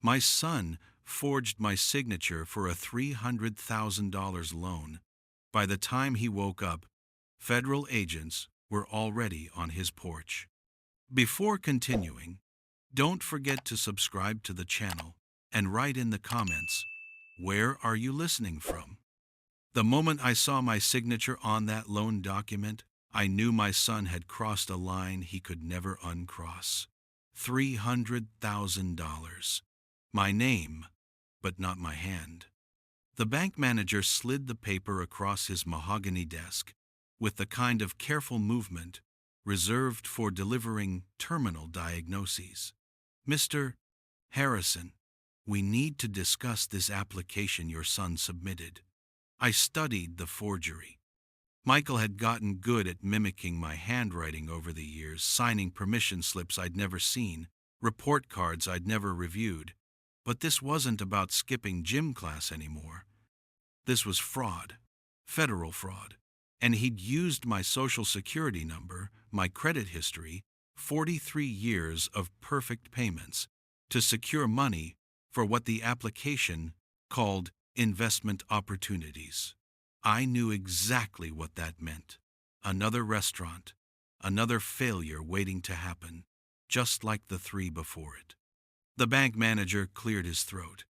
My son forged my signature for a $300,000 loan. By the time he woke up, federal agents were already on his porch. Before continuing, don't forget to subscribe to the channel and write in the comments, where are you listening from? The moment I saw my signature on that loan document, I knew my son had crossed a line he could never uncross. $300,000. My name, but not my hand. The bank manager slid the paper across his mahogany desk with the kind of careful movement reserved for delivering terminal diagnoses. Mr. Harrison, we need to discuss this application your son submitted. I studied the forgery. Michael had gotten good at mimicking my handwriting over the years, signing permission slips I'd never seen, report cards I'd never reviewed. But this wasn't about skipping gym class anymore. This was fraud, federal fraud, and he'd used my social security number, my credit history, 43 years of perfect payments, to secure money for what the application called investment opportunities. I knew exactly what that meant. Another restaurant, another failure waiting to happen, just like the three before it. The bank manager cleared his throat.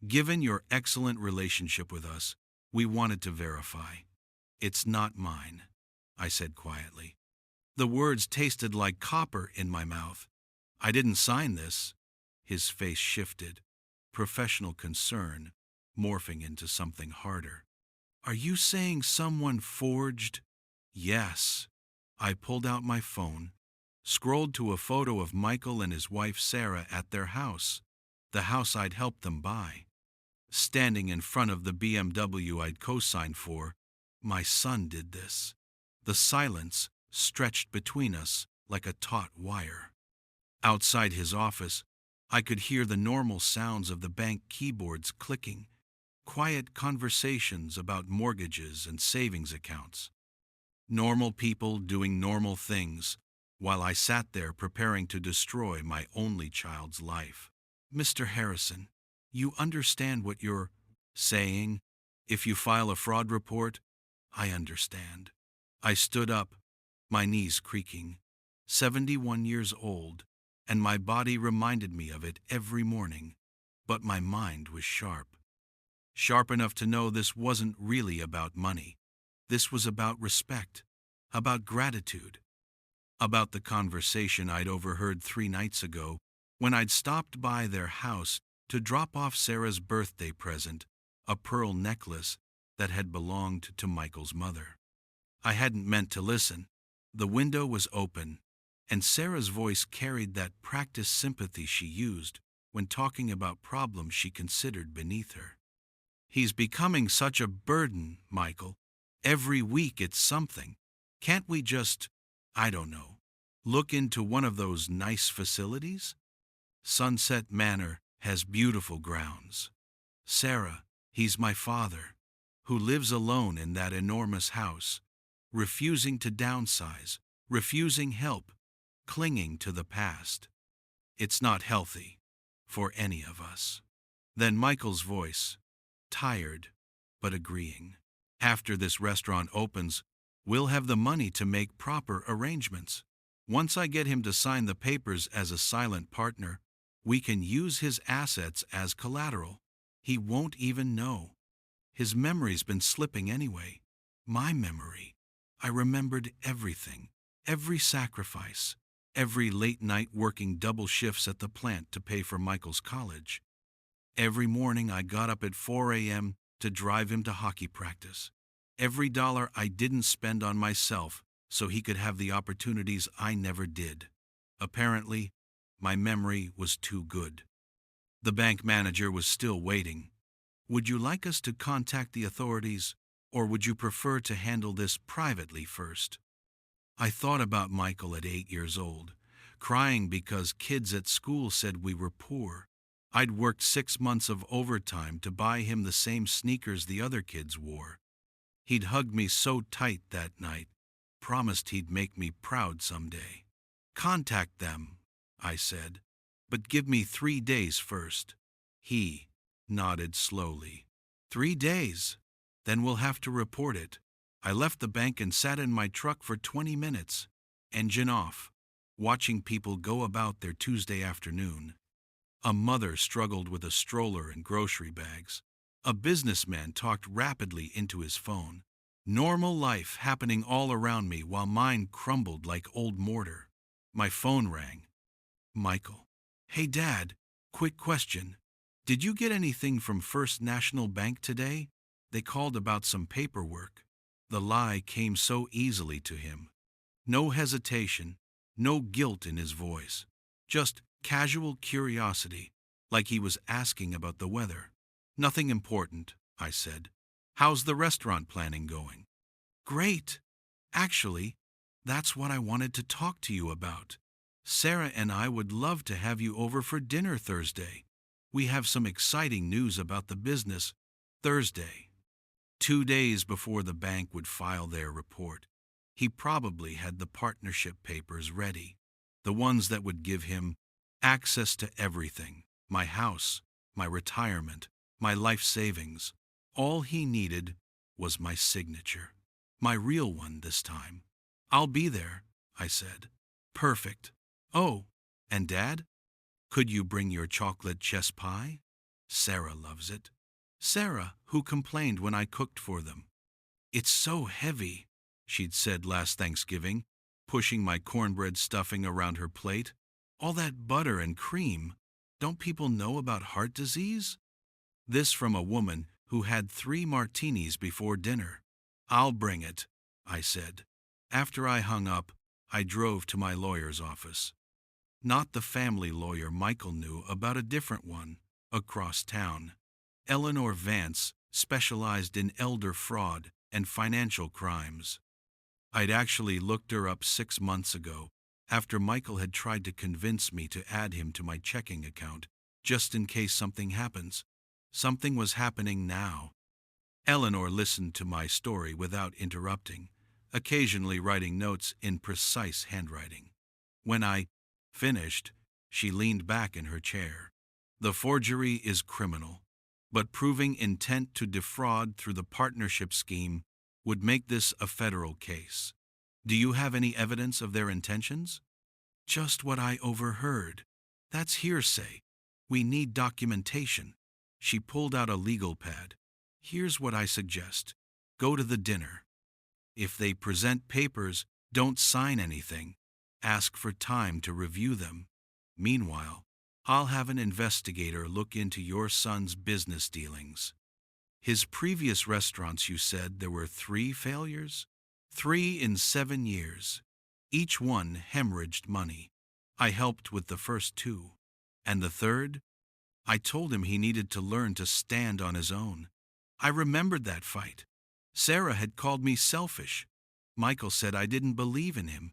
Given your excellent relationship with us, we wanted to verify. It's not mine, I said quietly. The words tasted like copper in my mouth. I didn't sign this. His face shifted, professional concern morphing into something harder. Are you saying someone forged? Yes. I pulled out my phone, scrolled to a photo of Michael and his wife Sarah at their house, the house I'd helped them buy. Standing in front of the BMW I'd co-signed for, my son did this. The silence stretched between us like a taut wire. Outside his office, I could hear the normal sounds of the bank keyboards clicking, quiet conversations about mortgages and savings accounts. Normal people doing normal things, while I sat there preparing to destroy my only child's life. Mr. Harrison, you understand what you're saying? If you file a fraud report, I understand. I stood up, my knees creaking. 71 years old, and my body reminded me of it every morning, but my mind was sharp. Sharp enough to know this wasn't really about money. This was about respect, about gratitude, about the conversation I'd overheard 3 nights ago when I'd stopped by their house to drop off Sarah's birthday present, a pearl necklace that had belonged to Michael's mother. I hadn't meant to listen. The window was open, and Sarah's voice carried that practiced sympathy she used when talking about problems she considered beneath her. He's becoming such a burden, Michael. Every week it's something. Can't we just, I don't know, look into one of those nice facilities? Sunset Manor has beautiful grounds. Sarah, he's my father, who lives alone in that enormous house, refusing to downsize, refusing help, clinging to the past. It's not healthy for any of us. Then Michael's voice, tired but agreeing. After this restaurant opens, we'll have the money to make proper arrangements. Once I get him to sign the papers as a silent partner, we can use his assets as collateral. He won't even know. His memory's been slipping anyway. My memory. I remembered everything, every sacrifice, every late night working double shifts at the plant to pay for Michael's college. Every morning I got up at 4 a.m. to drive him to hockey practice. Every dollar I didn't spend on myself so he could have the opportunities I never did. Apparently, my memory was too good. The bank manager was still waiting. Would you like us to contact the authorities, or would you prefer to handle this privately first? I thought about Michael at 8 years old, crying because kids at school said we were poor. I'd worked 6 months of overtime to buy him the same sneakers the other kids wore. He'd hugged me so tight that night, promised he'd make me proud someday. Contact them, I said, but give me 3 days first. He nodded slowly. 3 days. Then we'll have to report it. I left the bank and sat in my truck for 20 minutes, engine off, watching people go about their Tuesday afternoon. A mother struggled with a stroller and grocery bags. A businessman talked rapidly into his phone. Normal life happening all around me while mine crumbled like old mortar. My phone rang. Michael. Hey, Dad, quick question. Did you get anything from First National Bank today? They called about some paperwork. The lie came so easily to him. No hesitation, no guilt in his voice. Just casual curiosity, like he was asking about the weather. Nothing important, I said. How's the restaurant planning going? Great. Actually, that's what I wanted to talk to you about. Sarah and I would love to have you over for dinner Thursday. We have some exciting news about the business. Thursday. 2 days before the bank would file their report, he probably had the partnership papers ready, the ones that would give him access to everything, my house, my retirement, my life savings. All he needed was my signature, my real one this time. I'll be there, I said. Perfect. Oh, and Dad? Could you bring your chocolate chess pie? Sarah loves it. Sarah, who complained when I cooked for them. It's so heavy, she'd said last Thanksgiving, pushing my cornbread stuffing around her plate. All that butter and cream. Don't people know about heart disease? This from a woman who had 3 martinis before dinner. I'll bring it, I said. After I hung up, I drove to my lawyer's office. Not the family lawyer Michael knew, about a different one, across town. Eleanor Vance specialized in elder fraud and financial crimes. I'd actually looked her up 6 months ago, after Michael had tried to convince me to add him to my checking account, just in case something happens. Something was happening now. Eleanor listened to my story without interrupting, occasionally writing notes in precise handwriting. When I finished, she leaned back in her chair. The forgery is criminal, but proving intent to defraud through the partnership scheme would make this a federal case. Do you have any evidence of their intentions? Just what I overheard. That's hearsay. We need documentation. She pulled out a legal pad. Here's what I suggest. Go to the dinner. If they present papers, don't sign anything. Ask for time to review them. Meanwhile, I'll have an investigator look into your son's business dealings. His previous restaurants, you said there were 3 failures? 3 in 7 years. Each one hemorrhaged money. I helped with the first 2. And the third? I told him he needed to learn to stand on his own. I remembered that fight. Sarah had called me selfish. Michael said I didn't believe in him.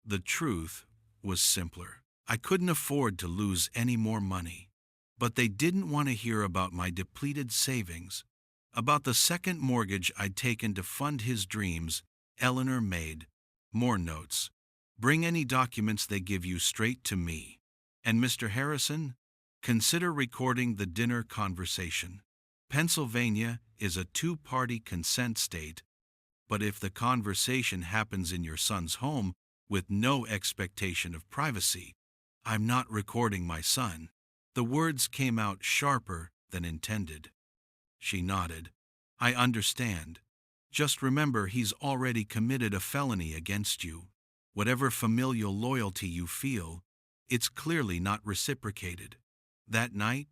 The truth was simpler. I couldn't afford to lose any more money. But they didn't want to hear about my depleted savings. About the second mortgage I'd taken to fund his dreams. Eleanor made more notes. Bring any documents they give you straight to me. And Mr. Harrison, consider recording the dinner conversation. Pennsylvania is a 2-party consent state, but if the conversation happens in your son's home with no expectation of privacy, I'm not recording my son. The words came out sharper than intended. She nodded. I understand. Just remember he's already committed a felony against you. Whatever familial loyalty you feel, it's clearly not reciprocated. That night,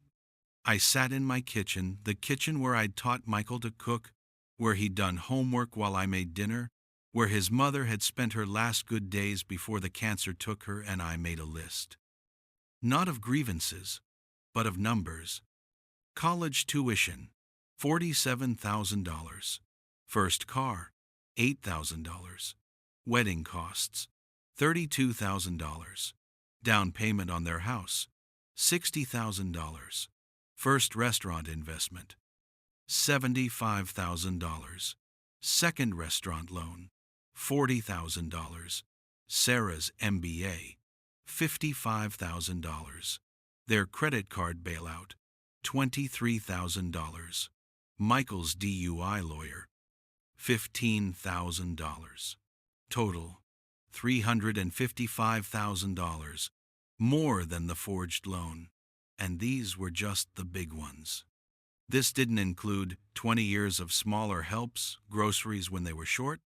I sat in my kitchen, the kitchen where I'd taught Michael to cook, where he'd done homework while I made dinner, where his mother had spent her last good days before the cancer took her, and I made a list. Not of grievances, but of numbers. College tuition, $47,000. First car, $8,000. Wedding costs, $32,000. Down payment on their house, $60,000. First restaurant investment, $75,000. Second restaurant loan, $40,000. Sarah's MBA, $55,000. Their credit card bailout, $23,000. Michael's DUI lawyer, $15,000. Total, $355,000, more than the forged loan. And these were just the big ones. This didn't include 20 years of smaller helps, groceries when they were short,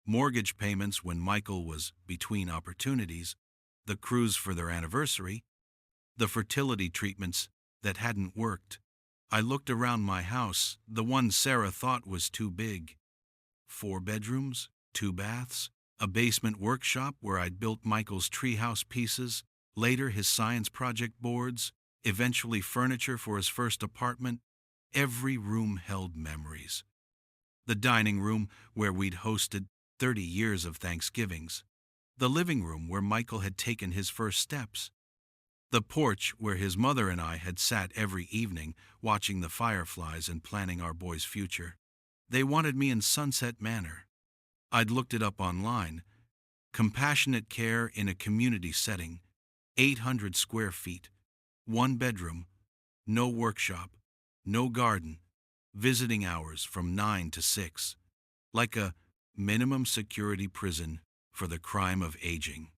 mortgage payments when Michael was between opportunities, the cruise for their anniversary, the fertility treatments that hadn't worked. I looked around my house, the one Sarah thought was too big. 4 bedrooms, 2 baths, a basement workshop where I'd built Michael's treehouse pieces, later his science project boards, eventually furniture for his first apartment. Every room held memories. The dining room where we'd hosted 30 years of Thanksgivings. The living room where Michael had taken his first steps. The porch where his mother and I had sat every evening watching the fireflies and planning our boy's future. They wanted me in Sunset Manor. I'd looked it up online. Compassionate care in a community setting, 800 square feet, 1 bedroom, no workshop, no garden, visiting hours from 9 to 6, like a minimum security prison for the crime of aging.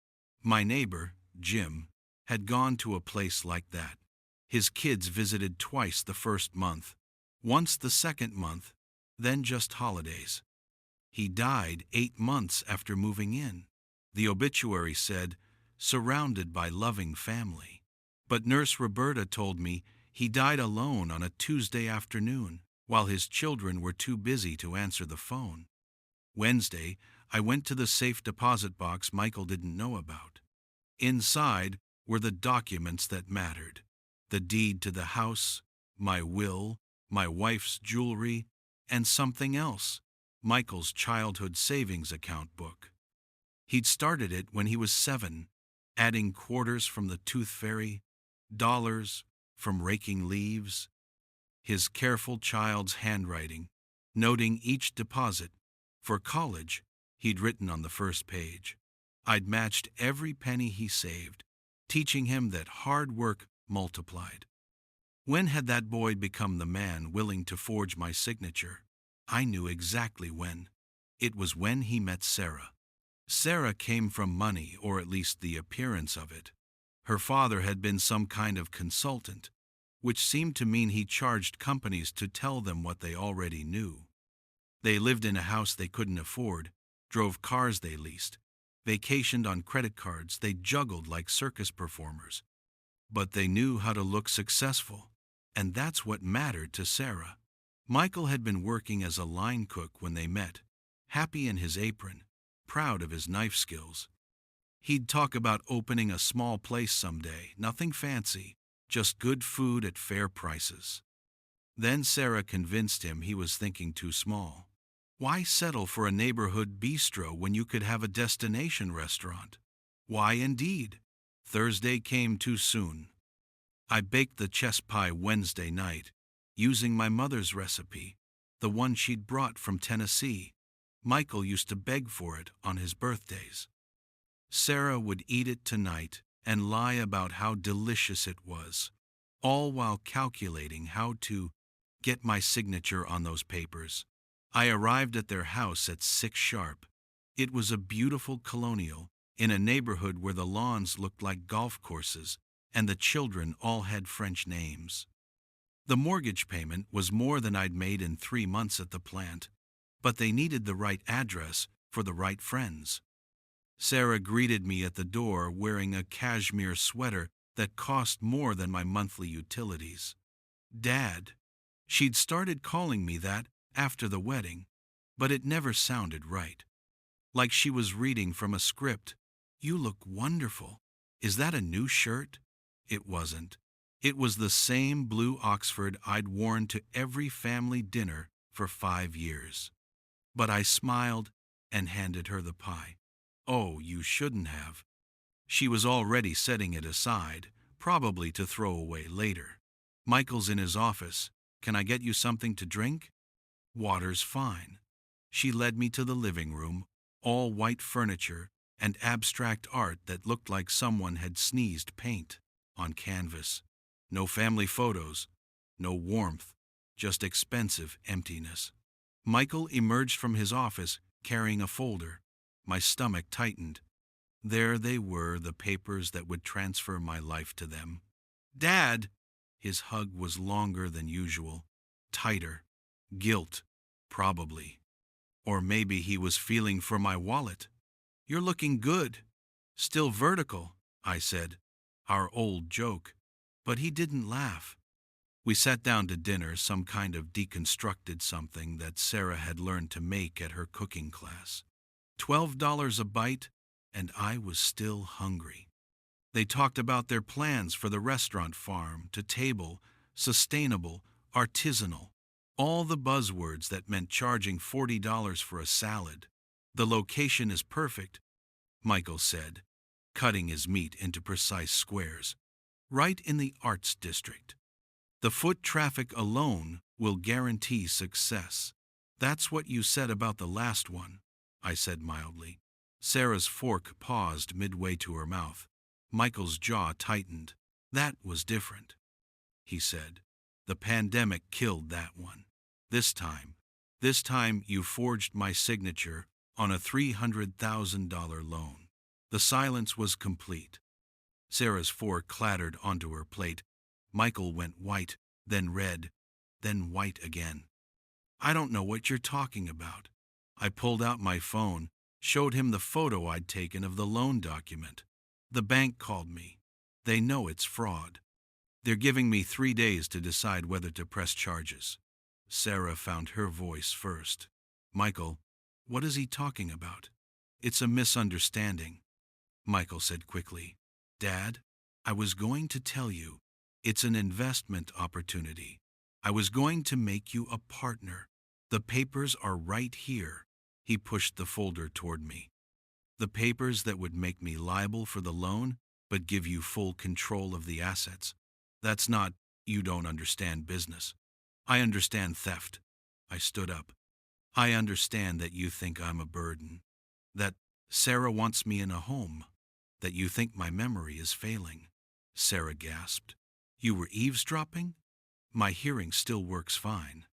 My neighbor, Jim, had gone to a place like that. His kids visited twice the first month, once the second month, then just holidays. He died 8 months after moving in. The obituary said, surrounded by loving family. But Nurse Roberta told me he died alone on a Tuesday afternoon, while his children were too busy to answer the phone. Wednesday, I went to the safe deposit box Michael didn't know about. Inside were the documents that mattered: the deed to the house, my will, my wife's jewelry, and something else, Michael's childhood savings account book. He'd started it when he was 7, adding quarters from the tooth fairy, dollars from raking leaves. His careful child's handwriting, noting each deposit. For college, he'd written on the first page. I'd matched every penny he saved, teaching him that hard work multiplied. When had that boy become the man willing to forge my signature? I knew exactly when. It was when he met Sarah. Sarah came from money, or at least the appearance of it. Her father had been some kind of consultant, which seemed to mean he charged companies to tell them what they already knew. They lived in a house they couldn't afford, drove cars they leased, vacationed on credit cards they juggled like circus performers. But they knew how to look successful, and that's what mattered to Sarah. Michael had been working as a line cook when they met, happy in his apron, proud of his knife skills. He'd talk about opening a small place someday, nothing fancy, just good food at fair prices. Then Sarah convinced him he was thinking too small. Why settle for a neighborhood bistro when you could have a destination restaurant? Why indeed? Thursday came too soon. I baked the chess pie Wednesday night, using my mother's recipe, the one she'd brought from Tennessee. Michael used to beg for it on his birthdays. Sarah would eat it tonight and lie about how delicious it was, all while calculating how to get my signature on those papers. I arrived at their house at 6 sharp. It was a beautiful colonial in a neighborhood where the lawns looked like golf courses and the children all had French names. The mortgage payment was more than I'd made in 3 months at the plant, but they needed the right address for the right friends. Sarah greeted me at the door wearing a cashmere sweater that cost more than my monthly utilities. Dad. She'd started calling me that after the wedding, but it never sounded right. Like she was reading from a script. You look wonderful. Is that a new shirt? It wasn't. It was the same blue Oxford I'd worn to every family dinner for 5 years. But I smiled and handed her the pie. Oh, you shouldn't have. She was already setting it aside, probably to throw away later. Michael's in his office. Can I get you something to drink? Water's fine. She led me to the living room, all white furniture and abstract art that looked like someone had sneezed paint on canvas. No family photos, no warmth, just expensive emptiness. Michael emerged from his office carrying a folder. My stomach tightened. There they were, the papers that would transfer my life to them. "Dad!" His hug was longer than usual, tighter. Guilt, probably. Or maybe he was feeling for my wallet. "You're looking good. Still vertical," I said. Our old joke. But he didn't laugh. We sat down to dinner, some kind of deconstructed something that Sarah had learned to make at her cooking class. $12 a bite, and I was still hungry. They talked about their plans for the restaurant farm to table, sustainable, artisanal, all the buzzwords that meant charging $40 for a salad. "The location is perfect," Michael said, cutting his meat into precise squares. "Right in the arts district. The foot traffic alone will guarantee success." "That's what you said about the last one," I said mildly. Sarah's fork paused midway to her mouth. Michael's jaw tightened. "That was different," he said. "The pandemic killed that one. This time you forged my signature on a $300,000 loan." The silence was complete. Sarah's fork clattered onto her plate. Michael went white, then red, then white again. "I don't know what you're talking about." I pulled out my phone, showed him the photo I'd taken of the loan document. "The bank called me. They know it's fraud. They're giving me 3 days to decide whether to press charges." Sarah found her voice first. "Michael, what is he talking about?" "It's a misunderstanding," Michael said quickly. "Dad, I was going to tell you. It's an investment opportunity. I was going to make you a partner. The papers are right here." He pushed the folder toward me. "The papers that would make me liable for the loan, but give you full control of the assets. That's not, you don't understand business." "I understand theft." I stood up. "I understand that you think I'm a burden. That Sarah wants me in a home. That you think my memory is failing." Sarah gasped. "You were eavesdropping?" "My hearing still works fine."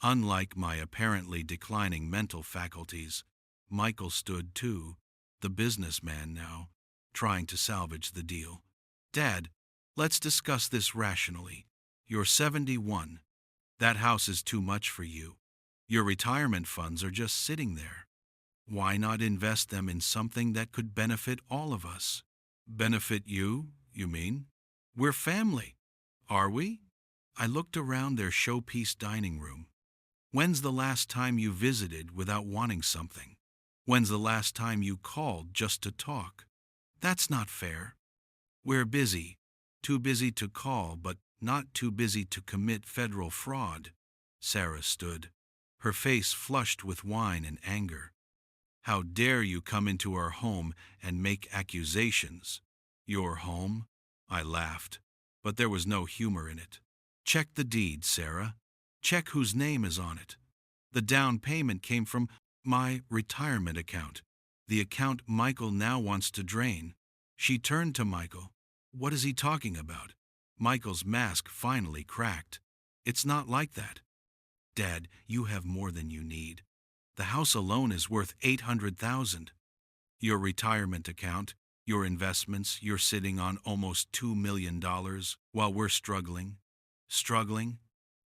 Unlike my apparently declining mental faculties, Michael stood too, the businessman now, trying to salvage the deal. "Dad, let's discuss this rationally. You're 71. That house is too much for you. Your retirement funds are just sitting there. Why not invest them in something that could benefit all of us?" "Benefit you, you mean? We're family." "Are we?" I looked around their showpiece dining room. "When's the last time you visited without wanting something? When's the last time you called just to talk?" "That's not fair." "We're busy. Too busy to call, but not too busy to commit federal fraud." Sarah stood, her face flushed with wine and anger. "How dare you come into our home and make accusations?" "Your home?" I laughed, but there was no humor in it. "Check the deed, Sarah. Check whose name is on it. The down payment came from my retirement account, the account Michael now wants to drain." She turned to Michael. "What is he talking about?" Michael's mask finally cracked. "It's not like that. Dad, you have more than you need. The house alone is worth $800,000. Your retirement account, your investments, you're sitting on almost $2 million while we're struggling." "Struggling?"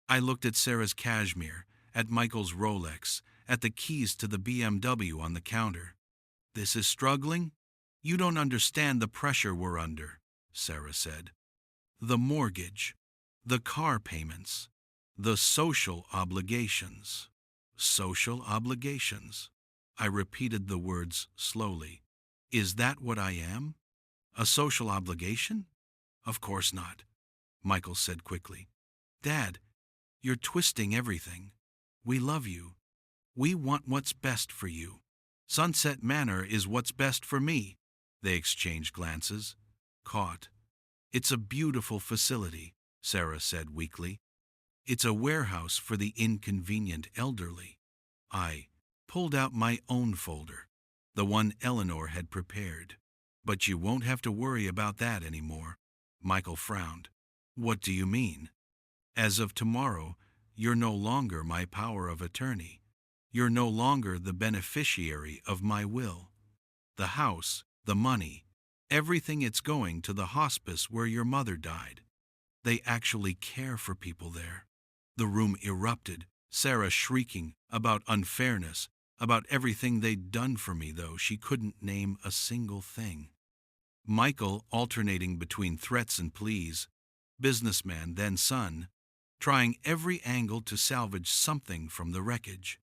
I looked at Sarah's cashmere, at Michael's Rolex, at the keys to the BMW on the counter. "This is struggling? You don't understand the pressure we're under," Sarah said. "The mortgage, the car payments, the social obligations." "Social obligations?" I repeated the words slowly. "Is that what I am? A social obligation?" "Of course not," Michael said quickly. "Dad, you're twisting everything. We love you. We want what's best for you. Sunset Manor is what's best for me." They exchanged glances. Caught. "It's a beautiful facility," Sarah said weakly. "It's a warehouse for the inconvenient elderly." I pulled out my own folder, the one Eleanor had prepared. "But you won't have to worry about that anymore." Michael frowned. "What do you mean?" As of tomorrow, you're no longer my power of attorney. You're no longer the beneficiary of my will. The house, the money, everything, it's going to the hospice where your mother died. They actually care for people there. The room erupted, Sarah shrieking about unfairness, about everything they'd done for me, though she couldn't name a single thing. Michael alternating between threats and pleas, businessman then son, trying every angle to salvage something from the wreckage.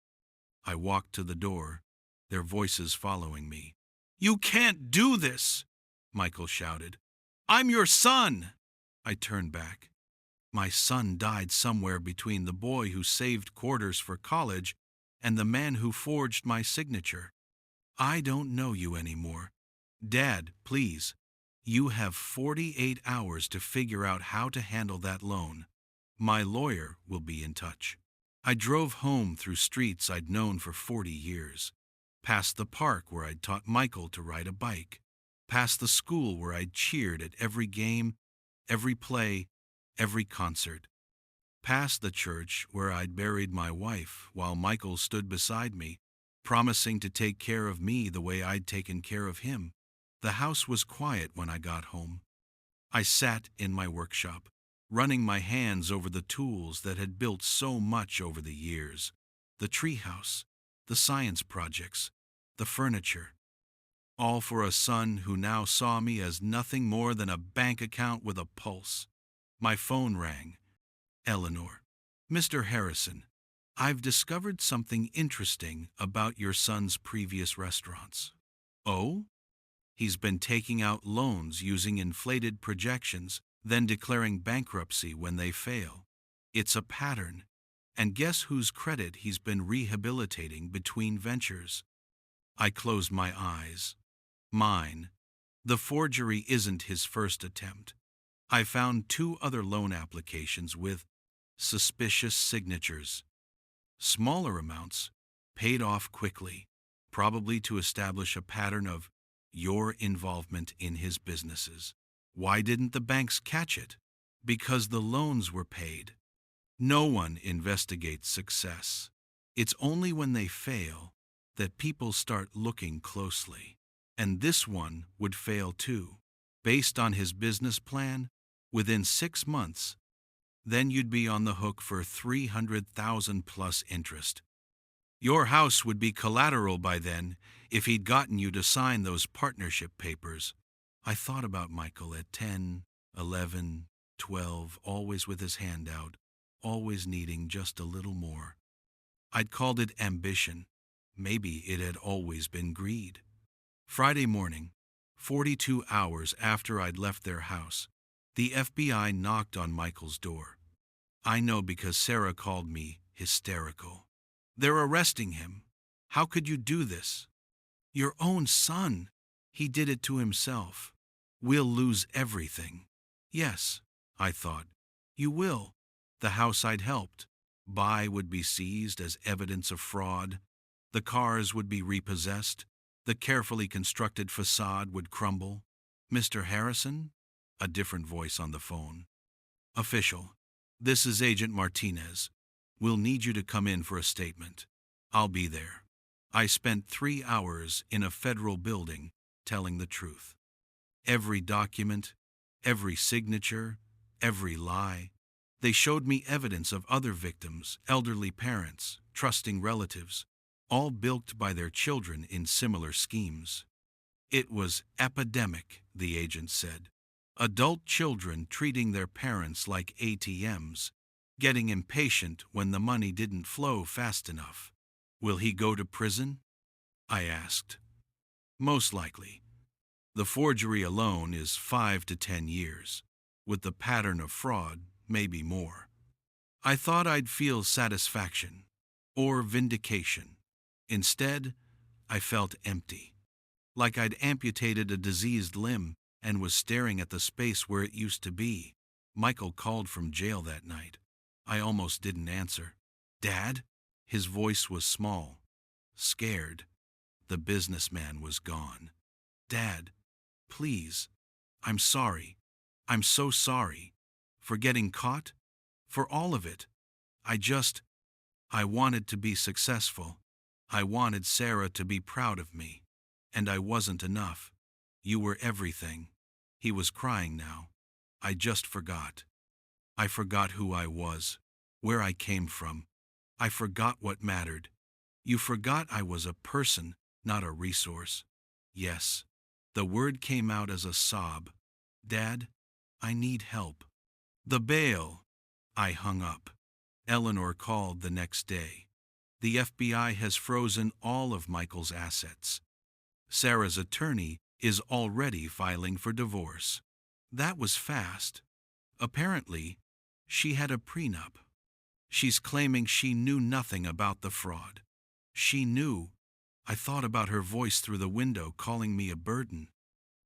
I walked to the door, their voices following me. "You can't do this!" Michael shouted. "I'm your son!" I turned back. My son died somewhere between the boy who saved quarters for college and the man who forged my signature. I don't know you anymore. Dad, please. You have 48 hours to figure out how to handle that loan. My lawyer will be in touch. I drove home through streets I'd known for 40 years, past the park where I'd taught Michael to ride a bike, past the school where I'd cheered at every game, every play, every concert, past the church where I'd buried my wife while Michael stood beside me, promising to take care of me the way I'd taken care of him. The house was quiet when I got home. I sat in my workshop, running my hands over the tools that had built so much over the years, the treehouse, the science projects, the furniture, all for a son who now saw me as nothing more than a bank account with a pulse. My phone rang. "Eleanor, Mr. Harrison, I've discovered something interesting about your son's previous restaurants." "Oh?" "He's been taking out loans using inflated projections, then declaring bankruptcy when they fail. It's a pattern. And guess whose credit he's been rehabilitating between ventures?" I closed my eyes. Mine. The forgery isn't his first attempt. I found 2 other loan applications with suspicious signatures. Smaller amounts, paid off quickly, probably to establish a pattern of your involvement in his businesses. Why didn't the banks catch it? Because the loans were paid. No one investigates success. It's only when they fail that people start looking closely. And this one would fail too. Based on his business plan, within 6 months, then you'd be on the hook for $300,000 plus interest. Your house would be collateral by then if he'd gotten you to sign those partnership papers. I thought about Michael at 10, 11, 12, always with his hand out, always needing just a little more. I'd called it ambition. Maybe it had always been greed. Friday morning, 42 hours after I'd left their house, the FBI knocked on Michael's door. I know because Sarah called me hysterical. "They're arresting him. How could you do this?" "Your own son. He did it to himself. We'll lose everything." Yes, I thought. You will. The house I'd helped buy would be seized as evidence of fraud. The cars would be repossessed. The carefully constructed facade would crumble. "Mr. Harrison?" A different voice on the phone. "Official. This is Agent Martinez. We'll need you to come in for a statement." "I'll be there." I spent 3 hours in a federal building telling the truth. Every document, every signature, every lie. They showed me evidence of other victims, elderly parents, trusting relatives, all bilked by their children in similar schemes. It was epidemic, the agent said. Adult children treating their parents like ATMs, getting impatient when the money didn't flow fast enough. "Will he go to prison?" I asked. "Most likely. The forgery alone is 5 to 10 years. With the pattern of fraud, maybe more." I thought I'd feel satisfaction or vindication. Instead, I felt empty, like I'd amputated a diseased limb and was staring at the space where it used to be. Michael called from jail that night. I almost didn't answer. "Dad?" His voice was small, scared. The businessman was gone. "Dad, please. I'm sorry. I'm so sorry. For getting caught? For all of it. I wanted to be successful. I wanted Sarah to be proud of me. And I wasn't enough. You were everything. He was crying now. I just forgot. I forgot who I was, where I came from. I forgot what mattered. You forgot I was a person, not a resource. Yes. The word came out as a sob. Dad, I need help. The bail. I hung up. Eleanor called the next day. The FBI has frozen all of Michael's assets. Sarah's attorney is already filing for divorce. That was fast. Apparently, she had a prenup. She's claiming she knew nothing about the fraud. She knew. I thought about her voice through the window calling me a burden.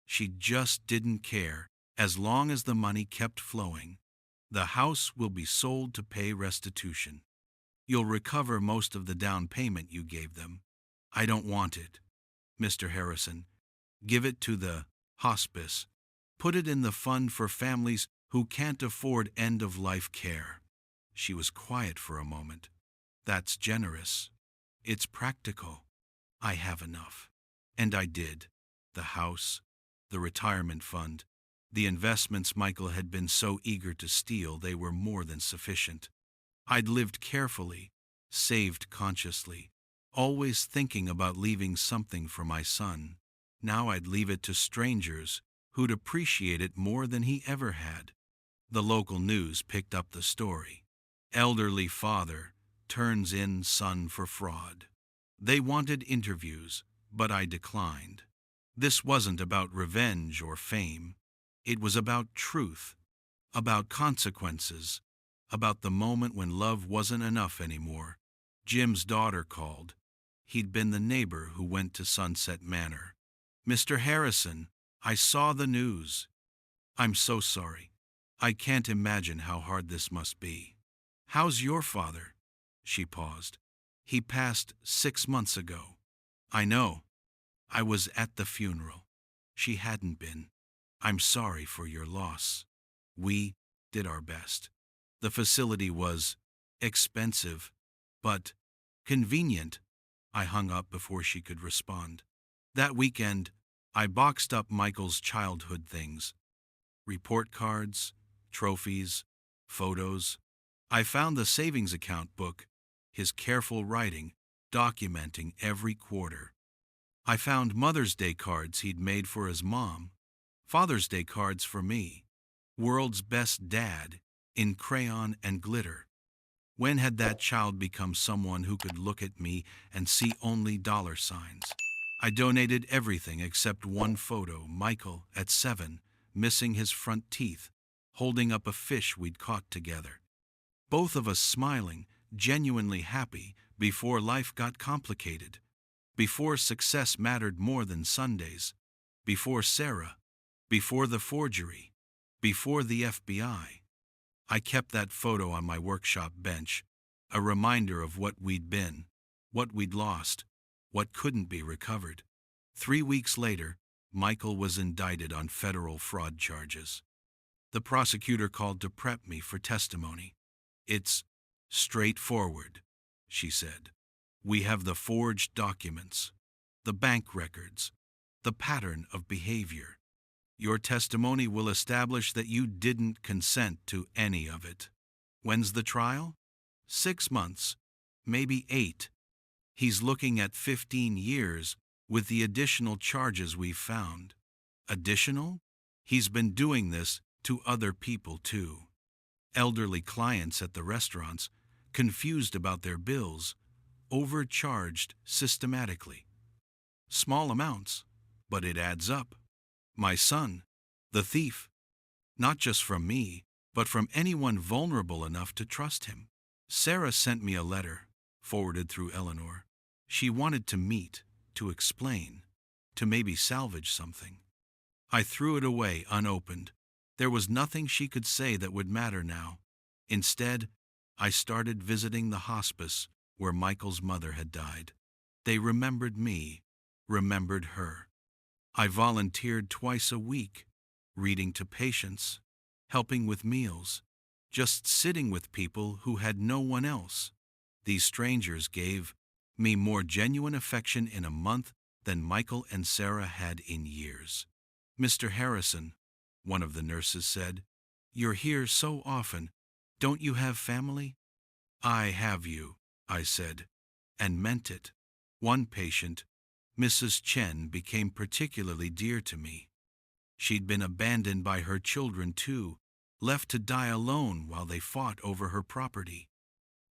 She just didn't care, as long as the money kept flowing. The house will be sold to pay restitution. You'll recover most of the down payment you gave them. I don't want it. Mr. Harrison, give it to the hospice. Put it in the fund for families who can't afford end-of-life care. She was quiet for a moment. That's generous. It's practical. I have enough. And I did. The house, the retirement fund, the investments Michael had been so eager to steal, they were more than sufficient. I'd lived carefully, saved consciously, always thinking about leaving something for my son. Now I'd leave it to strangers who'd appreciate it more than he ever had. The local news picked up the story. Elderly father turns in son for fraud. They wanted interviews, but I declined. This wasn't about revenge or fame. It was about truth, about consequences, about the moment when love wasn't enough anymore. Jim's daughter called. He'd been the neighbor who went to Sunset Manor. Mr. Harrison, I saw the news. I'm so sorry. I can't imagine how hard this must be. How's your father? She paused. He passed 6 months ago. I know. I was at the funeral. She hadn't been. I'm sorry for your loss. We did our best. The facility was expensive, but convenient. I hung up before she could respond. That weekend, I boxed up Michael's childhood things. Report cards, trophies, photos. I found the savings account book, his careful writing, documenting every quarter. I found Mother's Day cards he'd made for his mom, Father's Day cards for me, World's Best Dad, in crayon and glitter. When had that child become someone who could look at me and see only dollar signs? I donated everything except one photo, Michael at 7, missing his front teeth, holding up a fish we'd caught together. Both of us smiling, genuinely happy, before life got complicated. Before success mattered more than Sundays. Before Sarah. Before the forgery. Before the FBI. I kept that photo on my workshop bench, a reminder of what we'd been, what we'd lost, what couldn't be recovered. 3 weeks later, Michael was indicted on federal fraud charges. The prosecutor called to prep me for testimony. It's straightforward, she said. We have the forged documents, the bank records, the pattern of behavior. Your testimony will establish that you didn't consent to any of it. When's the trial? 6 months, maybe 8. He's looking at 15 years with the additional charges we've found. Additional? He's been doing this to other people too. Elderly clients at the restaurants, confused about their bills, overcharged systematically. Small amounts, but it adds up. My son, the thief, not just from me, but from anyone vulnerable enough to trust him. Sarah sent me a letter, forwarded through Eleanor. She wanted to meet, to explain, to maybe salvage something. I threw it away unopened. There was nothing she could say that would matter now. Instead, I started visiting the hospice where Michael's mother had died. They remembered me, remembered her. I volunteered twice a week, reading to patients, helping with meals. just sitting with people who had no one else. These strangers gave me more genuine affection in a month than Michael and Sarah had in years. Mr. Harrison, one of the nurses said, "You're here so often. Don't you have family?" "I have you," I said, and meant it. One patient, Mrs. Chen, became particularly dear to me. She'd been abandoned by her children too, left to die alone while they fought over her property.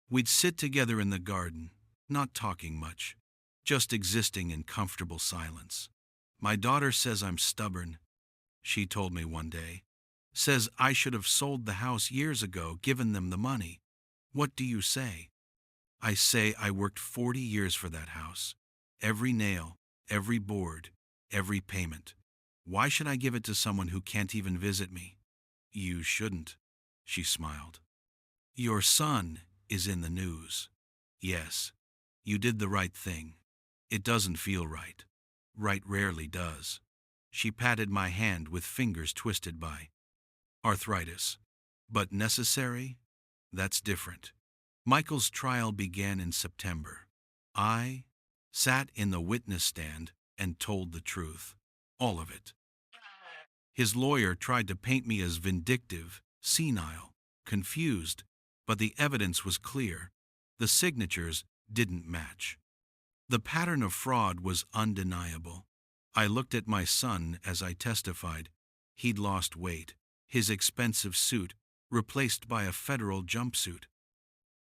We'd sit together in the garden, not talking much, just existing in comfortable silence. "My daughter says I'm stubborn," she told me one day. "Says I should have sold the house years ago, given them the money. What do you say?" I say I worked 40 years for that house. Every nail, every board, every payment. Why should I give it to someone who can't even visit me? "You shouldn't," she smiled. "Your son is in the news." "Yes, you did the right thing. It doesn't feel right. Right rarely does." She patted my hand with fingers twisted by arthritis. "But necessary? That's different." Michael's trial began in September. I sat in the witness stand and told the truth. All of it. His lawyer tried to paint me as vindictive, senile, confused, but the evidence was clear. The signatures didn't match. The pattern of fraud was undeniable. I looked at my son as I testified. He'd lost weight, his expensive suit replaced by a federal jumpsuit.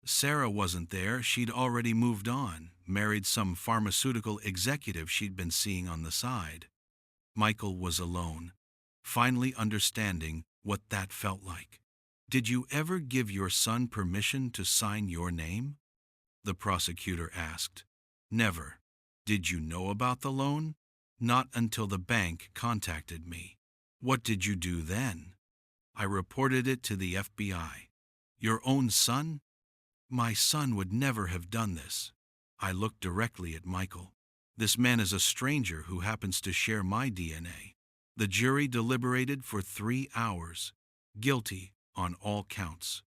Sarah wasn't there. She'd already moved on, married some pharmaceutical executive she'd been seeing on the side. Michael was alone, finally understanding what that felt like. "Did you ever give your son permission to sign your name?" the prosecutor asked. "Never." "Did you know about the loan?" "Not until the bank contacted me." "What did you do then?" "I reported it to the FBI." "Your own son?" "My son would never have done this." I looked directly at Michael. "This man is a stranger who happens to share my DNA." The jury deliberated for 3 hours. Guilty on all counts.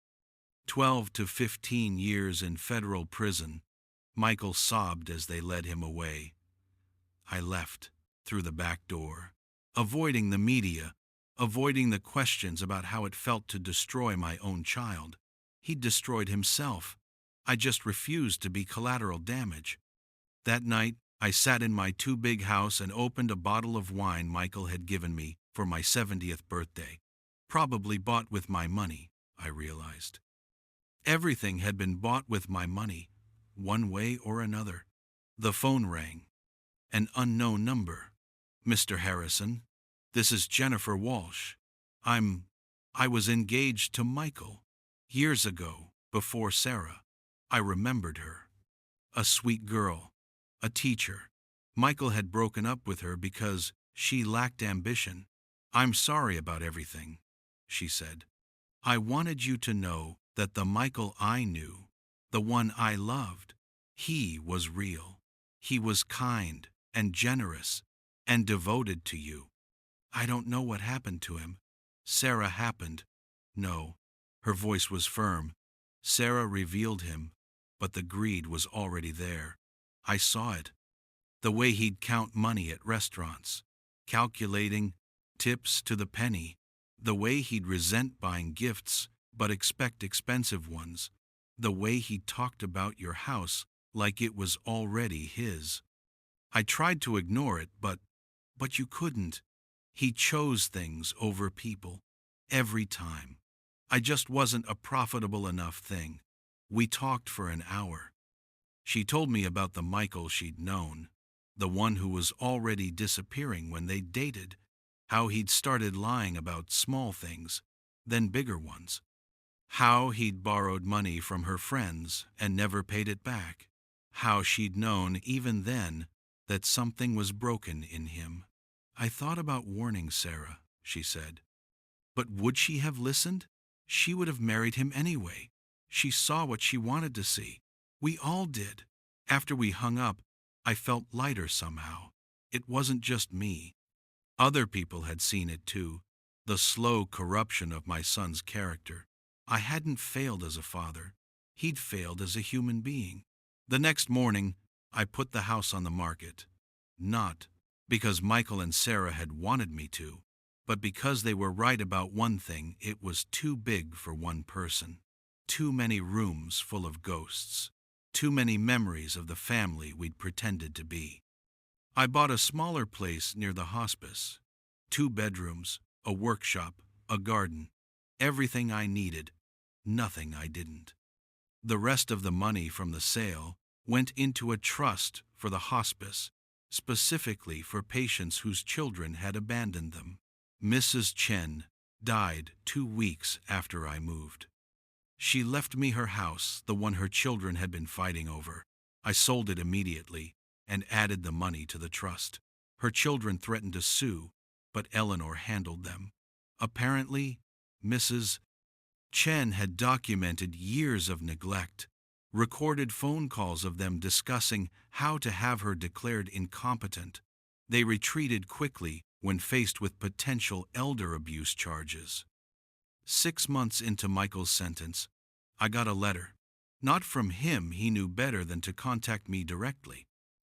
12 to 15 years in federal prison. Michael sobbed as they led him away. I left through the back door, avoiding the media, avoiding the questions about how it felt to destroy my own child. He'd destroyed himself. I just refused to be collateral damage. That night, I sat in my too big house and opened a bottle of wine Michael had given me for my 70th birthday. Probably bought with my money, I realized. Everything had been bought with my money, one way or another. The phone rang. An unknown number. "Mr. Harrison, this is Jennifer Walsh. I was engaged to Michael. Years ago, before Sarah. I remembered her. A sweet girl. A teacher. Michael had broken up with her because she lacked ambition. I'm sorry about everything," she said. "I wanted you to know that the Michael I knew, the one I loved, he was real. He was kind and generous and devoted to you. I don't know what happened to him. Sarah happened. No." Her voice was firm. "Sarah revealed him, but the greed was already there. I saw it. The way he'd count money at restaurants, calculating tips to the penny. The way he'd resent buying gifts, but expect expensive ones. The way he talked about your house like it was already his. I tried to ignore it, but you couldn't. He chose things over people. Every time. I just wasn't a profitable enough thing. We talked for an hour. She told me about the Michael she'd known, the one who was already disappearing when they dated, how he'd started lying about small things, then bigger ones, how he'd borrowed money from her friends and never paid it back, how she'd known even then that something was broken in him. "I thought about warning Sarah," she said. "But would she have listened? She would have married him anyway. She saw what she wanted to see. We all did. After we hung up, I felt lighter somehow. It wasn't just me. Other people had seen it too, the slow corruption of my son's character. I hadn't failed as a father. He'd failed as a human being. The next morning, I put the house on the market. Not because Michael and Sarah had wanted me to, but because they were right about one thing: it was too big for one person. Too many rooms full of ghosts. Too many memories of the family we'd pretended to be. I bought a smaller place near the hospice. 2 bedrooms, a workshop, a garden. Everything I needed, nothing I didn't. The rest of the money from the sale went into a trust for the hospice, specifically for patients whose children had abandoned them. Mrs. Chen died 2 weeks after I moved. She left me her house, the one her children had been fighting over. I sold it immediately and added the money to the trust. Her children threatened to sue, but Eleanor handled them. Apparently, Mrs. Chen had documented years of neglect, recorded phone calls of them discussing how to have her declared incompetent. They retreated quickly when faced with potential elder abuse charges. 6 months into Michael's sentence, I got a letter. Not from him, he knew better than to contact me directly.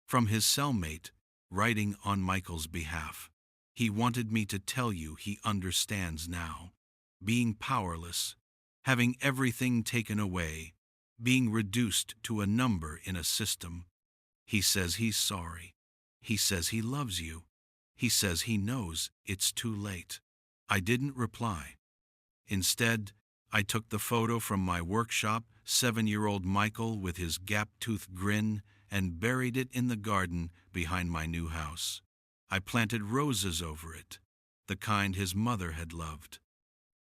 From his cellmate, writing on Michael's behalf. He wanted me to tell you he understands now. Being powerless, having everything taken away, being reduced to a number in a system. He says he's sorry. He says he loves you. He says he knows it's too late. I didn't reply. Instead, I took the photo from my workshop, 7-year-old Michael with his gap-toothed grin, and buried it in the garden behind my new house. I planted roses over it, the kind his mother had loved.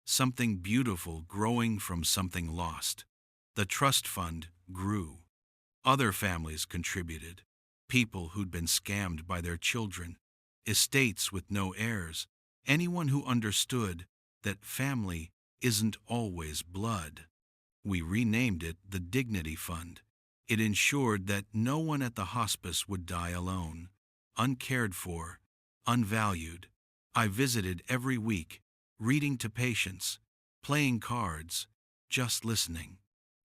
Something beautiful growing from something lost. The trust fund grew. Other families contributed. People who'd been scammed by their children. Estates with no heirs. Anyone who understood that family isn't always blood. We renamed it the Dignity Fund. It ensured that no one at the hospice would die alone, uncared for, unvalued. I visited every week, reading to patients, playing cards, just listening.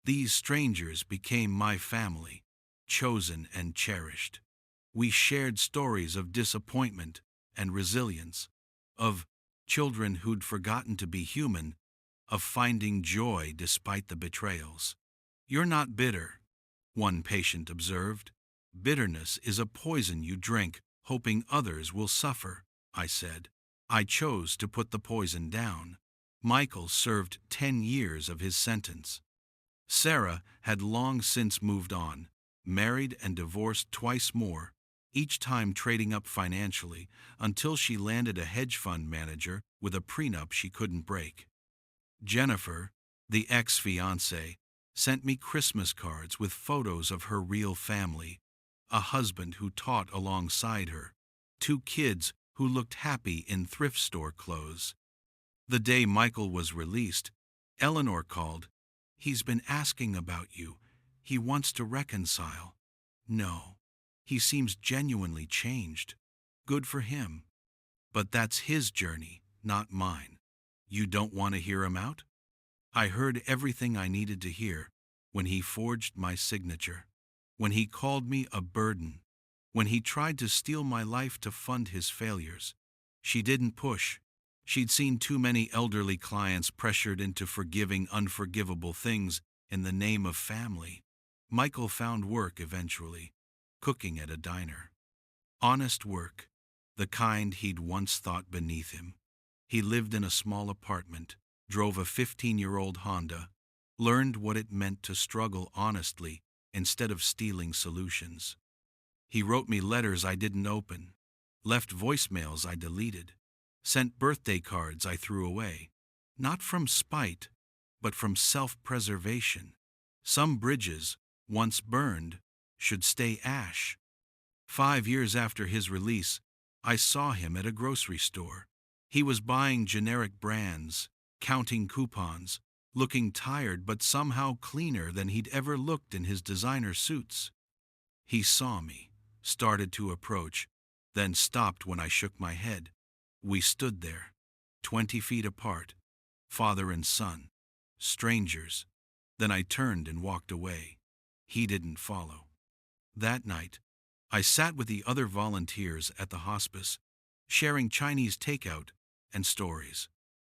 These strangers became my family, chosen and cherished. We shared stories of disappointment and resilience, of children who'd forgotten to be human, of finding joy despite the betrayals. You're not bitter, one patient observed. Bitterness is a poison you drink, hoping others will suffer, I said. I chose to put the poison down. Michael served 10 years of his sentence. Sarah had long since moved on, married and divorced twice more, each time trading up financially until she landed a hedge fund manager with a prenup she couldn't break. Jennifer, the ex-fiancée, sent me Christmas cards with photos of her real family, a husband who taught alongside her, 2 kids who looked happy in thrift store clothes. The day Michael was released, Eleanor called. He's been asking about you. He wants to reconcile. No, he seems genuinely changed. Good for him. But that's his journey, not mine. You don't want to hear him out? I heard everything I needed to hear when he forged my signature, when he called me a burden, when he tried to steal my life to fund his failures. She didn't push. She'd seen too many elderly clients pressured into forgiving unforgivable things in the name of family. Michael found work eventually, cooking at a diner. Honest work, the kind he'd once thought beneath him. He lived in a small apartment, drove a 15-year-old Honda, learned what it meant to struggle honestly instead of stealing solutions. He wrote me letters I didn't open, left voicemails I deleted, sent birthday cards I threw away, not from spite, but from self-preservation. Some bridges, once burned, should stay ash. 5 years after his release, I saw him at a grocery store. He was buying generic brands, counting coupons, looking tired but somehow cleaner than he'd ever looked in his designer suits. He saw me, started to approach, then stopped when I shook my head. We stood there, 20 feet apart, father and son, strangers. Then I turned and walked away. He didn't follow. That night, I sat with the other volunteers at the hospice, sharing Chinese takeout and stories.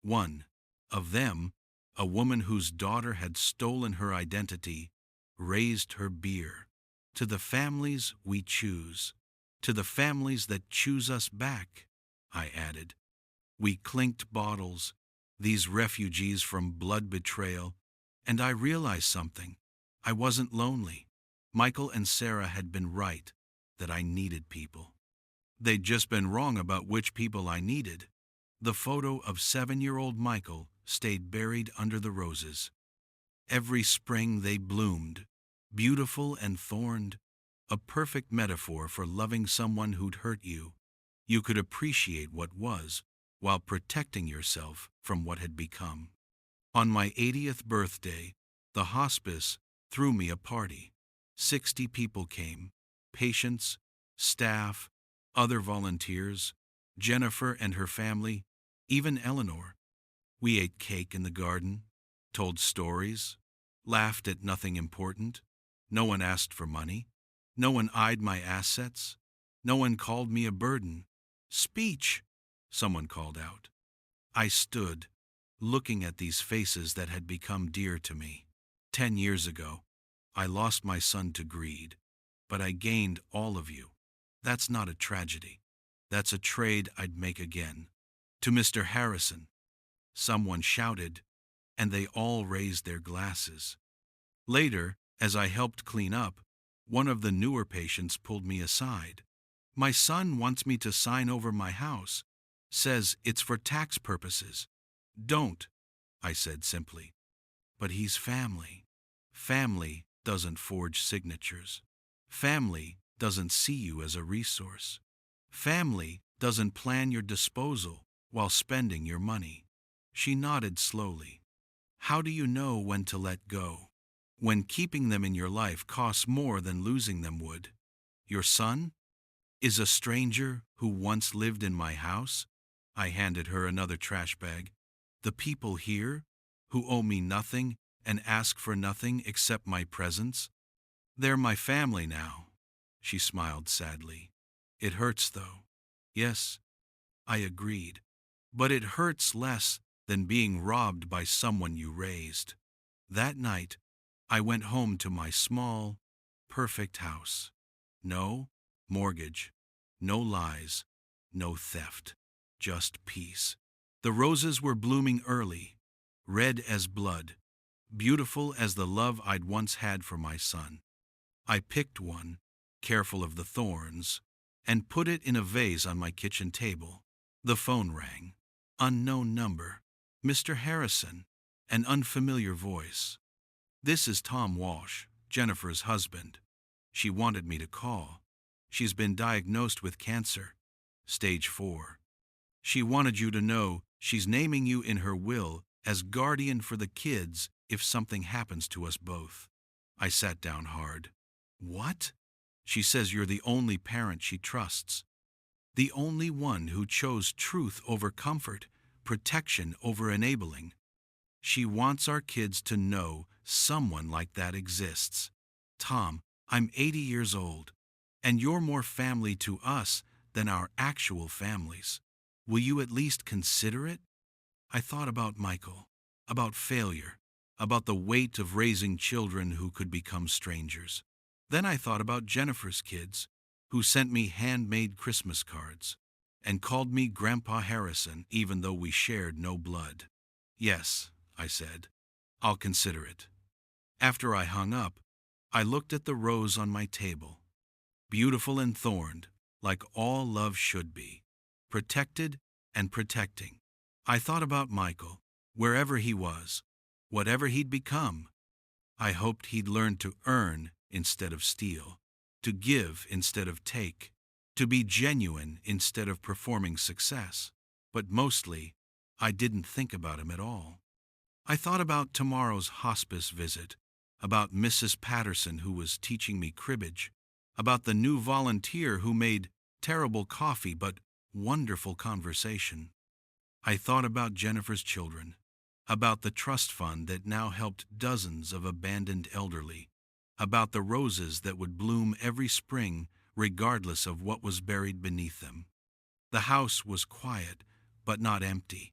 One of them, a woman whose daughter had stolen her identity, raised her beer. To the families we choose, to the families that choose us back, I added. We clinked bottles, these refugees from blood betrayal, and I realized something. I wasn't lonely. Michael and Sarah had been right that I needed people. They'd just been wrong about which people I needed. The photo of 7-year-old Michael stayed buried under the roses. Every spring they bloomed, beautiful and thorned, a perfect metaphor for loving someone who'd hurt you. You could appreciate what was while protecting yourself from what had become. On my 80th birthday, the hospice threw me a party. 60 people came, patients, staff, other volunteers, Jennifer and her family, even Eleanor. We ate cake in the garden, told stories, laughed at nothing important. No one asked for money. No one eyed my assets. No one called me a burden. Speech, someone called out. I stood, looking at these faces that had become dear to me. 10 years ago, I lost my son to greed, but I gained all of you. That's not a tragedy. That's a trade I'd make again. To Mr. Harrison, someone shouted, and they all raised their glasses. Later, as I helped clean up, one of the newer patients pulled me aside. My son wants me to sign over my house. Says it's for tax purposes. Don't, I said simply. But he's family. Family doesn't forge signatures. Family doesn't see you as a resource. Family doesn't plan your disposal while spending your money. She nodded slowly. How do you know when to let go? When keeping them in your life costs more than losing them would. Your son is a stranger who once lived in my house. I handed her another trash bag. The people here, who owe me nothing and ask for nothing except my presence, they're my family now. She smiled sadly. It hurts, though. Yes, I agreed. But it hurts less than being robbed by someone you raised. That night, I went home to my small, perfect house. No mortgage, no lies, no theft, just peace. The roses were blooming early, red as blood, beautiful as the love I'd once had for my son. I picked one, careful of the thorns, and put it in a vase on my kitchen table. The phone rang. Unknown number. Mr. Harrison. An unfamiliar voice. This is Tom Walsh, Jennifer's husband. She wanted me to call. She's been diagnosed with cancer, stage 4. She wanted you to know she's naming you in her will as guardian for the kids if something happens to us both. I sat down hard. What? She says you're the only parent she trusts. The only one who chose truth over comfort, protection over enabling. She wants our kids to know someone like that exists. Tom, I'm 80 years old, and you're more family to us than our actual families. Will you at least consider it? I thought about Michael, about failure, about the weight of raising children who could become strangers. Then I thought about Jennifer's kids, who sent me handmade Christmas cards and called me Grandpa Harrison even though we shared no blood. Yes, I said, I'll consider it. After I hung up, I looked at the rose on my table. Beautiful and thorned, like all love should be. Protected and protecting. I thought about Michael, wherever he was, whatever he'd become. I hoped he'd learn to earn instead of steal, to give instead of take, to be genuine instead of performing success. But mostly, I didn't think about him at all. I thought about tomorrow's hospice visit, about Mrs. Patterson who was teaching me cribbage, about the new volunteer who made terrible coffee but wonderful conversation. I thought about Jennifer's children, about the trust fund that now helped dozens of abandoned elderly, about the roses that would bloom every spring regardless of what was buried beneath them. The house was quiet, but not empty.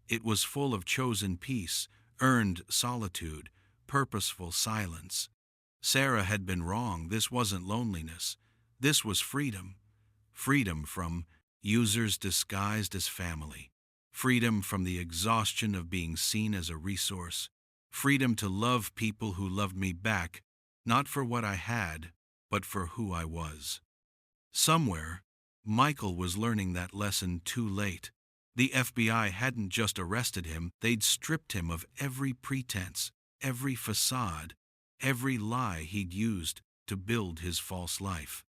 It was full of chosen peace, earned solitude, purposeful silence. Sarah had been wrong. This wasn't loneliness. This was freedom. Freedom from users disguised as family. Freedom from the exhaustion of being seen as a resource. Freedom to love people who loved me back, not for what I had, but for who I was. Somewhere, Michael was learning that lesson too late. The FBI hadn't just arrested him, they'd stripped him of every pretense, every facade, every lie he'd used to build his false life.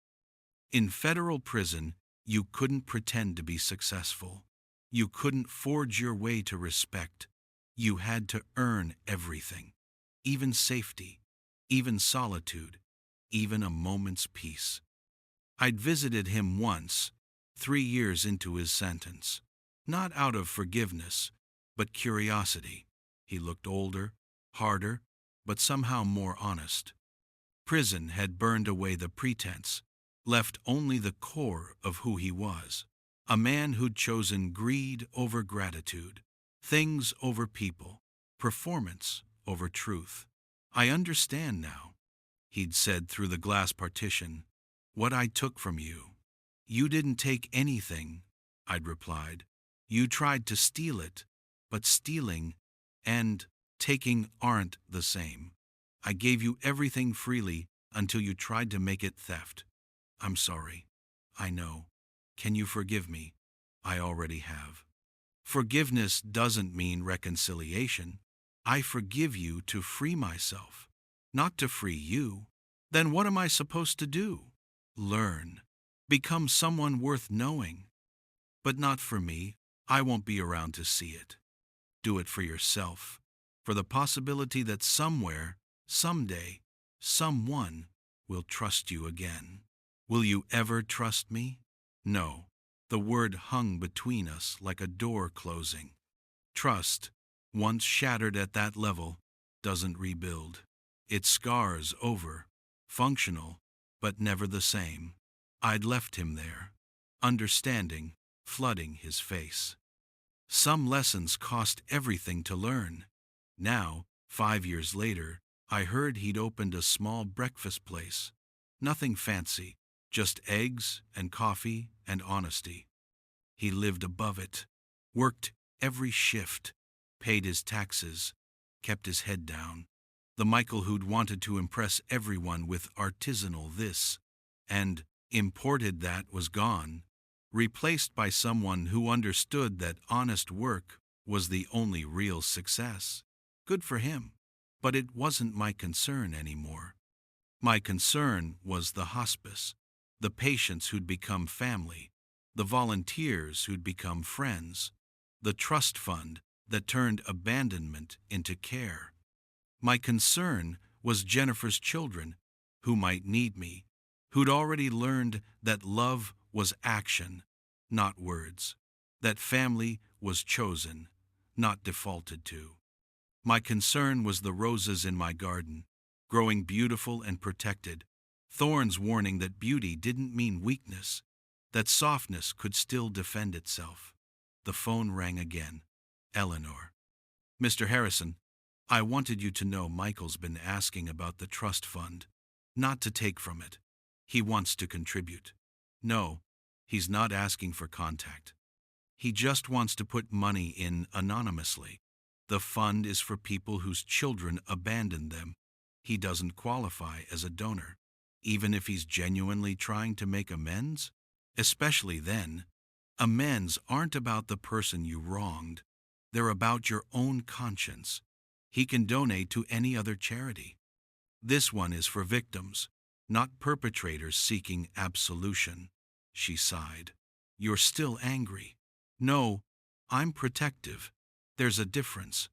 In federal prison, you couldn't pretend to be successful. You couldn't forge your way to respect. You had to earn everything, even safety, even solitude, even a moment's peace. I'd visited him once, 3 years into his sentence. Not out of forgiveness, but curiosity. He looked older, harder, but somehow more honest. Prison had burned away the pretense, left only the core of who he was. A man who'd chosen greed over gratitude, things over people, performance over truth. I understand now, he'd said through the glass partition, what I took from you. You didn't take anything, I'd replied. You tried to steal it, but stealing and taking aren't the same. I gave you everything freely until you tried to make it theft. I'm sorry. I know. Can you forgive me? I already have. Forgiveness doesn't mean reconciliation. I forgive you to free myself, not to free you. Then what am I supposed to do? Learn. Become someone worth knowing. But not for me. I won't be around to see it. Do it for yourself, for the possibility that somewhere, someday, someone will trust you again. Will you ever trust me? No. The word hung between us like a door closing. Trust, once shattered at that level, doesn't rebuild. It scars over, functional, but never the same. I'd left him there, understanding, flooding his face. Some lessons cost everything to learn. Now, 5 years later, I heard he'd opened a small breakfast place. Nothing fancy, just eggs and coffee and honesty. He lived above it, worked every shift, paid his taxes, kept his head down. The Michael who'd wanted to impress everyone with artisanal this and imported that was gone, replaced by someone who understood that honest work was the only real success. Good for him, but it wasn't my concern anymore. My concern was the hospice, the patients who'd become family, the volunteers who'd become friends, the trust fund that turned abandonment into care. My concern was Jennifer's children, who might need me, who'd already learned that love was action, not words, that family was chosen, not defaulted to. My concern was the roses in my garden, growing beautiful and protected, thorns warning that beauty didn't mean weakness, that softness could still defend itself. The phone rang again. Eleanor. Mr. Harrison, I wanted you to know Michael's been asking about the trust fund, not to take from it. He wants to contribute. No, he's not asking for contact. He just wants to put money in anonymously. The fund is for people whose children abandoned them. He doesn't qualify as a donor, even if he's genuinely trying to make amends. Especially then, amends aren't about the person you wronged. They're about your own conscience. He can donate to any other charity. This one is for victims, not perpetrators seeking absolution. She sighed. You're still angry. No, I'm protective. There's a difference.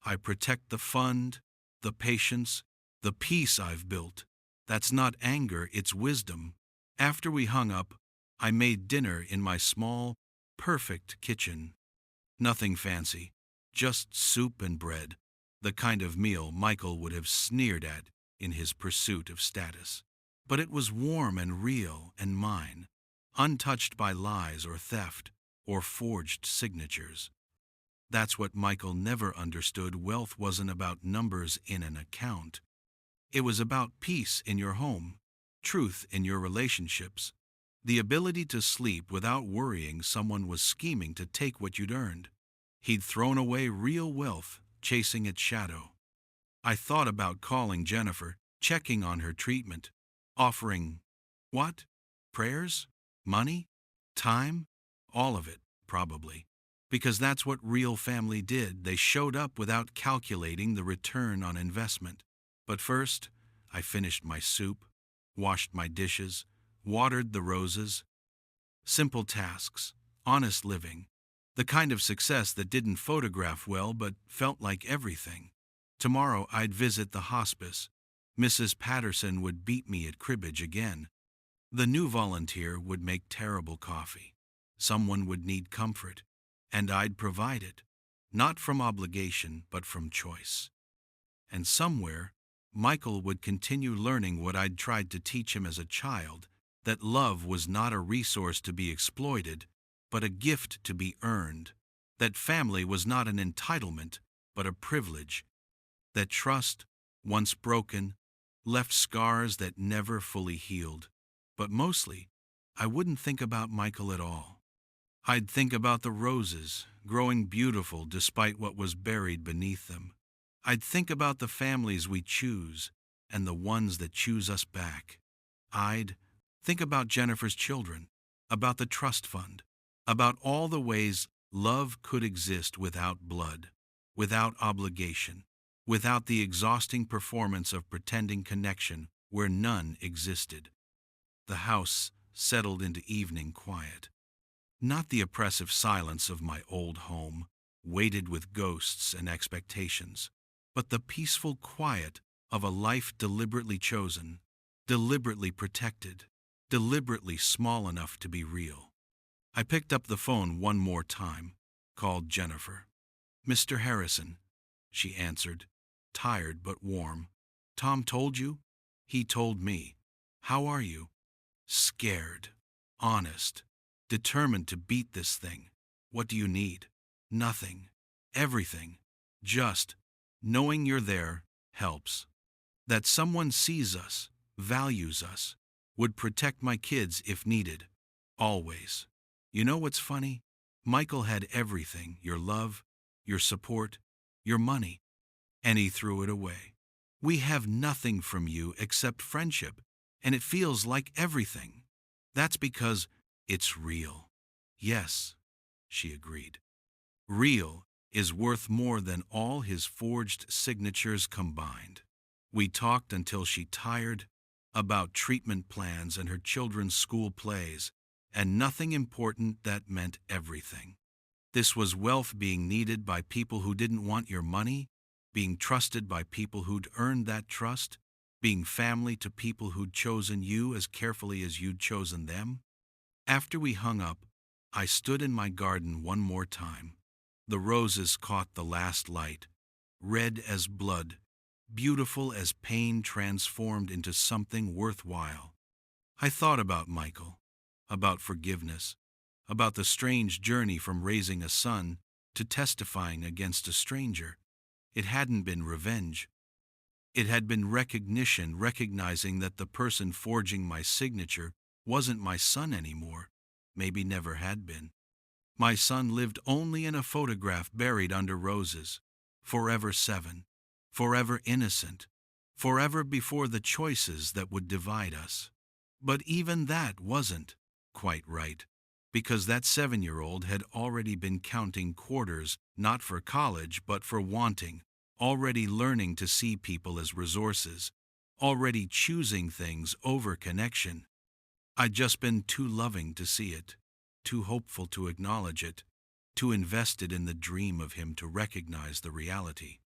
I protect the fund, the patience, the peace I've built. That's not anger, it's wisdom. After we hung up, I made dinner in my small, perfect kitchen. Nothing fancy, just soup and bread, the kind of meal Michael would have sneered at in his pursuit of status. But it was warm and real and mine, untouched by lies or theft or forged signatures. That's what Michael never understood. Wealth wasn't about numbers in an account. It was about peace in your home, truth in your relationships, the ability to sleep without worrying someone was scheming to take what you'd earned. He'd thrown away real wealth, chasing its shadow. I thought about calling Jennifer, checking on her treatment, offering, what? Prayers? Money? Time? All of it, probably. Because that's what real family did. They showed up without calculating the return on investment. But first, I finished my soup, washed my dishes, watered the roses. Simple tasks, honest living, the kind of success that didn't photograph well but felt like everything. Tomorrow I'd visit the hospice. Mrs. Patterson would beat me at cribbage again. The new volunteer would make terrible coffee. Someone would need comfort, and I'd provide it, not from obligation but from choice. And somewhere, Michael would continue learning what I'd tried to teach him as a child, that love was not a resource to be exploited, but a gift to be earned, that family was not an entitlement, but a privilege, that trust, once broken, left scars that never fully healed. But mostly, I wouldn't think about Michael at all. I'd think about the roses, growing beautiful despite what was buried beneath them. I'd think about the families we choose, and the ones that choose us back. I'd think about Jennifer's children, about the trust fund, about all the ways love could exist without blood, without obligation, without the exhausting performance of pretending connection where none existed. The house settled into evening quiet. Not the oppressive silence of my old home, weighted with ghosts and expectations, but the peaceful quiet of a life deliberately chosen, deliberately protected, deliberately small enough to be real. I picked up the phone one more time, called Jennifer. "Mr. Harrison," she answered, tired but warm. "Tom told you?" "He told me. How are you?" "Scared. Honest. Determined to beat this thing. What do you need?" "Nothing. Everything. Just knowing you're there helps. That someone sees us, values us, would protect my kids if needed. Always. You know what's funny? Michael had everything, your love, your support, your money, and he threw it away. We have nothing from you except friendship, and it feels like everything. That's because it's real." "Yes," she agreed. "Real is worth more than all his forged signatures combined." We talked until she tired, about treatment plans and her children's school plays, and nothing important that meant everything. This was wealth being needed by people who didn't want your money, being trusted by people who'd earned that trust, being family to people who'd chosen you as carefully as you'd chosen them. After we hung up, I stood in my garden one more time. The roses caught the last light, red as blood, beautiful as pain transformed into something worthwhile. I thought about Michael, about forgiveness, about the strange journey from raising a son to testifying against a stranger. It hadn't been revenge. It had been recognition, recognizing that the person forging my signature wasn't my son anymore, maybe never had been. My son lived only in a photograph buried under roses, forever 7, forever innocent, forever before the choices that would divide us. But even that wasn't quite right, because that 7-year-old had already been counting quarters, not for college, but for wanting, already learning to see people as resources, already choosing things over connection. I'd just been too loving to see it, too hopeful to acknowledge it, too invested in the dream of him to recognize the reality.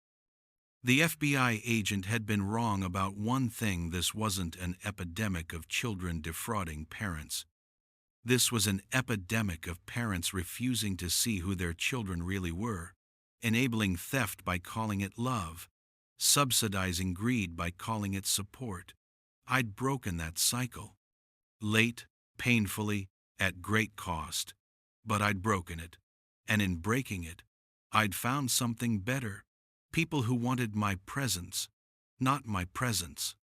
The FBI agent had been wrong about one thing: this wasn't an epidemic of children defrauding parents. This was an epidemic of parents refusing to see who their children really were. enabling theft by calling it love, subsidizing greed by calling it support. I'd broken that cycle. Late, painfully, at great cost. But I'd broken it. And in breaking it, I'd found something better. People who wanted my presence, not my presence.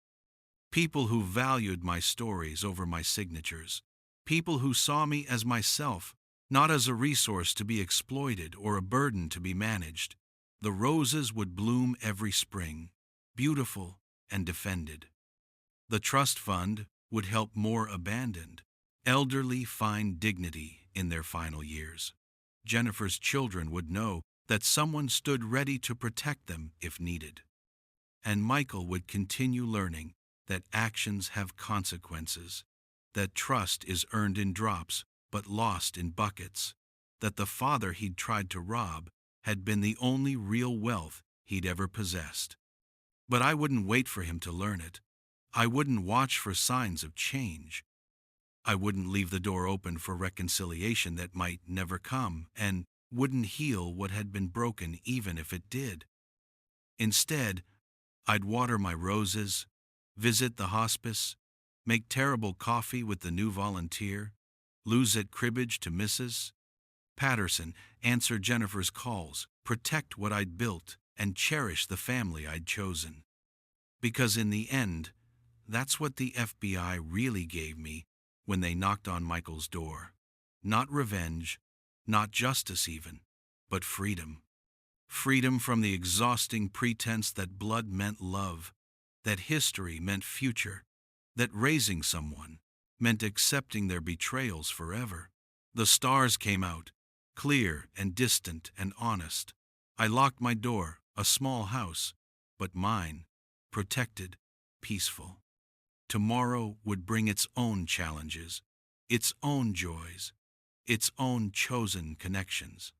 People who valued my stories over my signatures. People who saw me as myself, not as a resource to be exploited or a burden to be managed. The roses would bloom every spring, beautiful and defended. The trust fund would help more abandoned, elderly find dignity in their final years. Jennifer's children would know that someone stood ready to protect them if needed. And Michael would continue learning that actions have consequences, that trust is earned in drops but lost in buckets, that the father he'd tried to rob had been the only real wealth he'd ever possessed. But I wouldn't wait for him to learn it. I wouldn't watch for signs of change. I wouldn't leave the door open for reconciliation that might never come, and wouldn't heal what had been broken even if it did. Instead, I'd water my roses, visit the hospice, make terrible coffee with the new volunteer, lose at cribbage to Mrs. Patterson, answer Jennifer's calls, protect what I'd built, and cherish the family I'd chosen. Because in the end, that's what the FBI really gave me when they knocked on Michael's door. Not revenge, not justice even, but freedom. Freedom from the exhausting pretense that blood meant love, that history meant future, that raising someone meant accepting their betrayals forever. The stars came out, clear and distant and honest. I locked my door, a small house, but mine, protected, peaceful. Tomorrow would bring its own challenges, its own joys, its own chosen connections.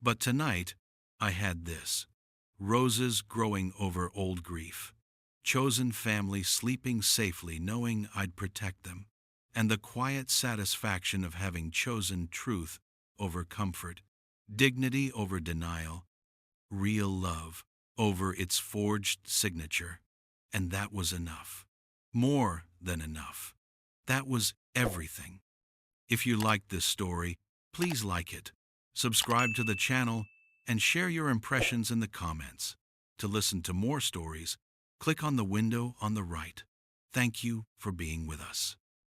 But tonight, I had this: roses growing over old grief, chosen family sleeping safely knowing I'd protect them, and the quiet satisfaction of having chosen truth over comfort, dignity over denial, real love over its forged signature. And that was enough. More than enough. That was everything. If you liked this story, please like it, subscribe to the channel, and share your impressions in the comments. To listen to more stories, click on the window on the right. Thank you for being with us.